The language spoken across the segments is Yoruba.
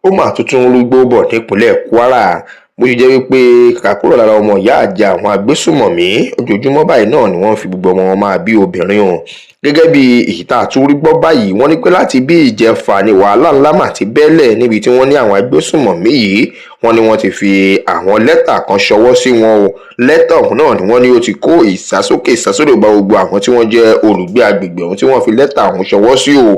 ó mà tuntun rúgbó bọ̀ nípínlẹ̀ Kwara bó ṣe jẹ́ wípé kàkà kúrò lára ọmọ ìyá àjà àwọn agbésùmọ̀mí ojoojúmọ́ báyìí náà ni wọ́n fi gbogbo ọmọ wọn máa bí obìnrin o gẹ́gẹ́ bí èyí tá a tún rí gbọ́ báyìí wọ́n ní pé láti bí ìjẹfà ni wàhálà ńlá mà ti bẹ́lẹ̀ níbi tí wọ́n ní àwọn agbésùmọ̀mí yìí wọ́n ní wọ́n ti fi àwọn lẹ́tà kan ṣọwọ́ sí wọn o lẹ́tà ọ̀hún náà ni wọ́n ní ó ti kó ìsásókè ìsásódò bá gbogbo àwọn tí wọ́n jẹ́ olùgbé agbègbè ọ̀hún tí wọ́n fi lẹ́tà ọ̀hún ṣọwọ́ sí o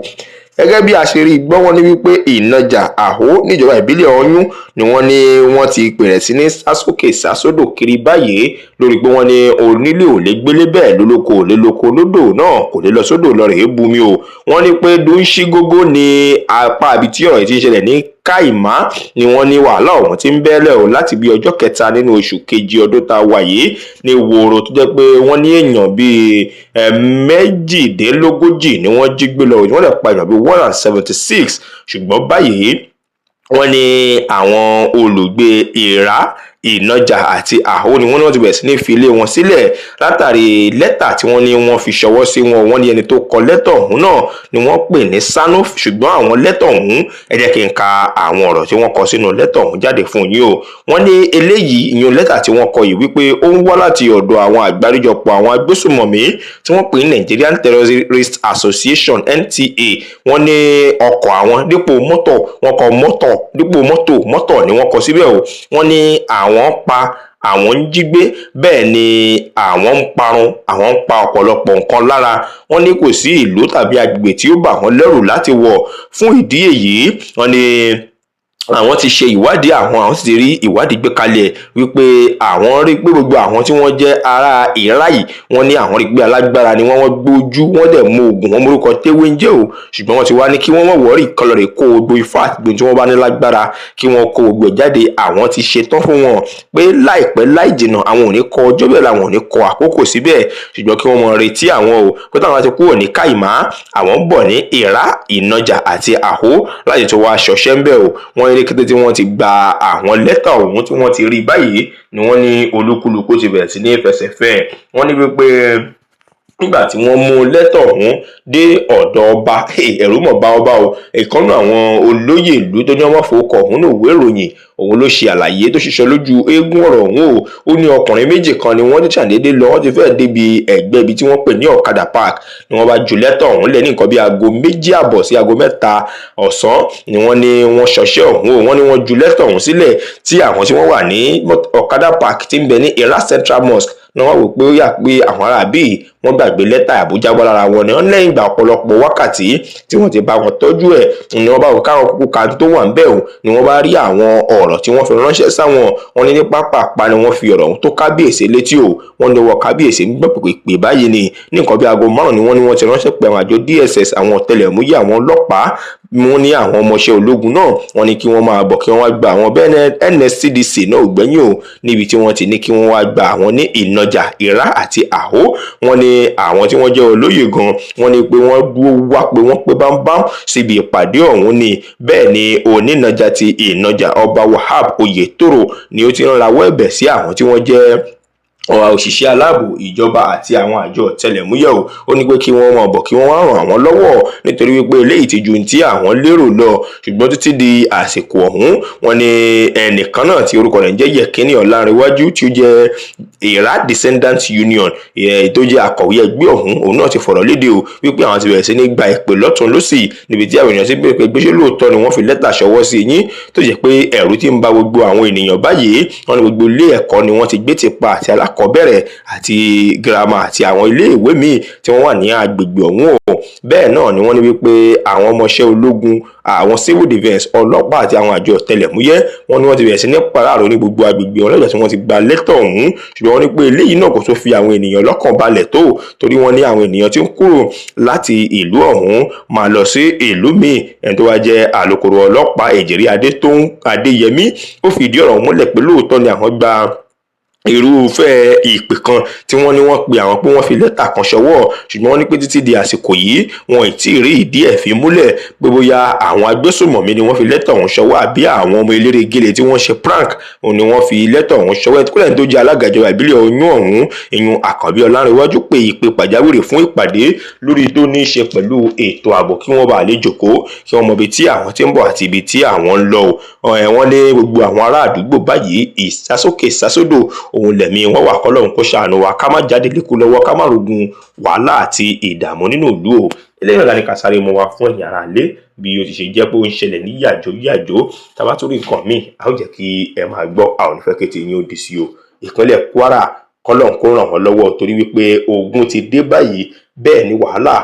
gẹ́gẹ́ bí àṣírí gbọ́ wọ́n ní wípé ìnajà àhó níjọba ìbílẹ̀ ọyún ni wọ́n ní wọ́n ti bẹ̀rẹ̀ sí ní sásókè sásódò kiri báyìí lórí pé wọ́n ní onílé ò lè gbélé bẹ́ẹ̀ lólóko ò lè lóko lódò náà kò lè lọ sódò lọ rèé bumi o wọ́n ní pé dúnṣígógó ní apá ibi tí ọ̀rọ̀ yìí ti ń ṣẹlẹ̀ ní Káìmá ni wọ́n ní wàhálà ọ̀hún ti ń bẹ́lẹ̀ o láti bí ọjọ́ kẹta nínú oṣù kejì ọdún tá a wà yìí ní Wòrò tó jẹ́ pé wọ́n ní èèyàn bíi méjìdínlógójì ni wọ́n jí gbé lọ wọ́n lè pa èèyàn bíi 176 ṣùgbọ́n báyìí wọ́n ní àwọn olùgbé Ìrá Ìnájà àti Àhó ni wọ́n ti bẹ̀rẹ̀ sí ní fi ilé wọn sílẹ̀ látàrí lẹ́tà tí wọ́n ní wọ́n fi ṣọwọ́ sí wọn wọ́n ní ẹni tó kọ lẹ́tà ọ̀hún náà ni wọ́n pè ní Sanu ṣùgbọ́n àwọn lẹ́tà ọ̀hún ẹ jẹ́ kí n ka àwọn ọ̀rọ̀ tí wọ́n kọ sínú lẹ́tà ọ̀hún jáde fún yín o wọ́n ní eléyìí ìyẹn lẹ́tà tí wọ́n kọ yìí wípé ó ń wá láti ọ̀dọ̀ àwọn àgbáríjọpọ̀ àwọn agbésùmọ̀mí tí wọ́n pè ní Nigerian Terrorist Association NTA wọ́n ní ọkọ̀ àwọn dípò mọ́tò wọ́n kọ mọ́tò dípò mọ́tò ni wọ́n kọ síbẹ̀ o wọ́n ní àwọn pa àwọn ń jí gbé bẹ́ẹ̀ ni àwọn ń parun àwọn ń pa ọ̀pọ̀lọpọ̀ nǹkan lára wọ́n ní kò sí ìlú tàbí agbègbè tí ó bà wọ́n lẹ́rù láti wọ̀ fún ìdí èyí wọ́n ní àwọn ti ṣe ìwádìí àwọn sì ti rí ìwádìí gbé kalẹ̀ wípé àwọn rí pé gbogbo àwọn tí wọ́n jẹ́ ará Ìrá yìí wọ́n ní àwọn rí pé alágbára ni wọ́n gbójú wọ́n dẹ̀ mú oògùn wọn morúkọ téwé ń jẹ́ o ṣùgbọ́n wọ́n ti wá ní kí wọ́n mọ̀ wọ́rì kọlọ̀rì kó gbogbo ifá àti gbogbo tí wọ́n bá ní lágbára kí wọ́n kó gbogbo jáde àwọn ti ṣetán fún wọn pé láìpẹ́ láì jìnnà àwọn ò ní kọ ọjọ́ bẹ́ẹ̀ làwọn ò ní kọ àkókò síbẹ̀ ṣùgbọ́n kí wọ́n mọ retí àwọn o pé táwọn ti kúrò ní Káìmá àwọn ń bọ̀ ní Ìrá Ìnájà àti Àhó láti tó wá ṣọṣẹ́ ń bẹ̀ o wọ́n ní kété tí wọ́n ti gba àwọn lẹ́tà ọ̀hún tí wọ́n ti rí báyìí ni wọ́n ní olúkúlùkù ti bẹ̀rẹ̀ sí ní fẹsẹ̀fẹ́ wọ́n ní wípé nígbà tí wọ́n mú lẹ́tà ọ̀hún dé ọ̀dọ̀ ọba ẹ̀rù mọ̀ bá ọba o ìkànnì àwọn olóyè ìlú tó ní ọmọ fowókọ̀ ọ̀hún ní òwe ìròyìn òun ló ṣe àlàyé tó ṣiṣẹ́ lójú eégún ọ̀rọ̀ ọ̀hún o ó ní ọkùnrin méjì kan ni wọ́n ti ṣàdédé lọ wọ́n ti fẹ́ẹ̀ débi ẹ̀gbẹ́ ibi tí wọ́n pè ní Ọ̀kadà Park ni wọ́n bá ju lẹ́tà ọ̀hún lẹ̀ ní nǹkan bíi aago 2:30 sí aago 3 ọ̀sán ni wọ́n ní wọ́n ṣọṣẹ́ ọ̀hún o wọ́n ní wọ́n ju lẹ́tà ọ̀hún sílẹ̀ tí àwọn tí wọ́n wà ní Ọ̀kadà Park ti ń bẹ ní Ìrá Central Mosque náà wọ́n wò pé ó yà pé àwọn ará bíi wọ́n gbàgbé lẹ́tà Àbújá gbọ́ lára wọn ni wọ́n lẹ́yìn ìgbà ọ̀pọ̀lọpọ̀ wákàtí tí wọ́n ti bá wọn tọ́jú ẹ̀ ni wọ́n bá wò káwọn kúkú kan tó wà ń bẹ̀ o ni wọ́n bá rí àwọn ọ̀rọ̀ tí wọ́n fi ránṣẹ́ sáwọn wọn ní pápápá ni wọ́n fi ọ̀rọ̀ ọ̀hún tó kábíyèsí létí o wọ́n ní wọ́n kábíyèsí ń gbọ́ pèpè báyìí ni ní nǹkan bí aago 5 ni wọ́n ti ránṣẹ́ pé àwọn àjọ DSS àwọn ọ̀tẹlẹ̀múyẹ́ àwọn ọlọ́pàá wọ́n ní àwọn ọmọọṣẹ́ ológun náà wọ́n ní kí wọ́n máa bọ̀ kí wọ́n wá gba àwọn bẹ́ẹ̀ NSCDC náà ò gbẹ́yìn o níbi tí wọ́n ti ní kí wọ́n wá gba àwọn ní Ìnájà Ìrá àti Àhó wọ́n ní àwọn tí wọ́n jẹ́ olóyè gan wọ́n ní pé wọ́n dúró wá pé wọ́n pé bámbám síbi ìpàdé ọ̀hún ni bẹ́ẹ̀ ni Onínájà ti Ìnájà Ọba Wahab Oyètòrò ni ó ti ń rawọ́ ẹ̀bẹ̀ sí àwọn tí wọ́n jẹ́ òṣìṣẹ́ aláàbò ìjọba àti àwọn àjọ ọ̀tẹlẹ̀múyẹ́ o ó ní pé kí wọ́n máa bọ̀ kí wọ́n wá ràn àwọn lọ́wọ́ nítorí wípé eléyìí ti ju tí àwọn lérò lọ ṣùgbọ́n títí di àsìkò ọ̀hún wọ́n ní ẹnìkan náà tí orúkọ rẹ̀ ń jẹ́ Yẹ̀kínní Ọlárẹ̀wájú tí ó jẹ́ Ìrá Descendants Union tó jẹ́ akọ̀wé ẹgbẹ́ ọ̀hún òun náà ti fọ̀rọ̀ léde o wípé àwọn ti bẹ̀rẹ̀ sí ní gba ìpè lọ́tùn lósì níbi tí àwọn èèyàn ti bẹ̀rẹ̀ pé gbéṣẹ́ lóòótọ́ ni wọ́n fi lẹ́tà ṣọwọ́ sí yín tó jẹ́ pé ẹ̀rù ti ń ba gbogbo àwọn ènìyàn báyìí wọ́n ní gbogbo ilé ẹ̀kọ́ ni wọ́n ti gbé ti pa àti alákọ̀ọ́bẹ̀rẹ̀ àti girama àti àwọn ilé ìwé míì tí wọ́n wà ní agbègbè ọ̀hún o bẹ́ẹ̀ náà ni wọ́n ní wípé àwọn ọmọọṣẹ́ ológun àwọn civil defence ọlọ́pàá àti àwọn àjọ ọ̀tẹlẹ̀múyẹ́ wọ́n ní wọ́n ti bẹ̀rẹ̀ sí ní pàráàrọ̀ ní gbogbo agbègbè wọn lọ́jọ́ tí wọ́n ti gba lẹ́tà ọ̀hún ṣùgbọ́n wọ́n ní pé eléyìí náà kò tó fi àwọn ènìyàn lọ́kàn balẹ̀ tó torí wọ́n ní àwọn ènìyàn tí ń kúrò láti ìlú ọ̀hún máa lọ sí ìlú míì ẹni tó wá jẹ́ alukoro ọlọ́pàá Èjìrí Adéyẹmí ó fìdí ọ̀rọ̀ múlẹ̀ pé lóòótọ́ ni àwọn gba irúfẹ́ ìpè kan tí wọ́n ní wọ́n pe àwọn pé wọ́n fi lẹ́tà kan ṣọwọ́, ṣùgbọ́n wọ́n ní pé títí di àsìkò yìí wọn ì tí ì rí ìdí ẹ̀ fi múlẹ̀ pé bóyá àwọn agbésùmọ̀mí ni wọ́n fi lẹ́tà ọ̀hún ṣọwọ́ àbí àwọn ọmọ eléré gèlè tí wọ́n ṣe prank ni wọ́n fi lẹ́tà ọ̀hún ṣọwọ́. ẹ̀túkọ̀lẹ̀ tó jẹ́ alága ìjọba ìbílẹ̀ Oyún ọ̀hún ìyún Àkànbí Ọlárẹ̀wájú pé ìpè pàjáwìrì fún ìpàdé lórí tó ní í ṣe pẹ̀lú ètò ààbò kí wọ́n bá lè jókòó kí wọ́n mọ ibi tí àwọn ti ń bọ̀ àti ibi tí àwọn ń lọ. wọ́n ní gbogbo àwọn ará àdúgbò báyìí ìsásókè ìsásódò òun lẹ̀mí wọn wà kọ́lọ́run kó ṣàánú wa ká má jáde lékú lọ́wọ́ ká má rogun wàhálà àti ìdààmú nínú ìlú o. eléyìí náà la ní ká sáré mọ́ wa fún ẹ̀yin ará ilé bí ó ti ṣe jẹ́ pé ó ń ṣẹlẹ̀ ní yàjó tàbá tó rí nǹkan míì a ó jẹ́ kí ẹ máa gbọ́ àwọn onífẹ́ kété yín ó di sí o. ìpínlẹ̀ Kwara kọ́lọ́run kó ràn wọ́n lọ́wọ́ torí wípé ogun ti dé báyìí bẹ́ẹ̀ ni wàhálà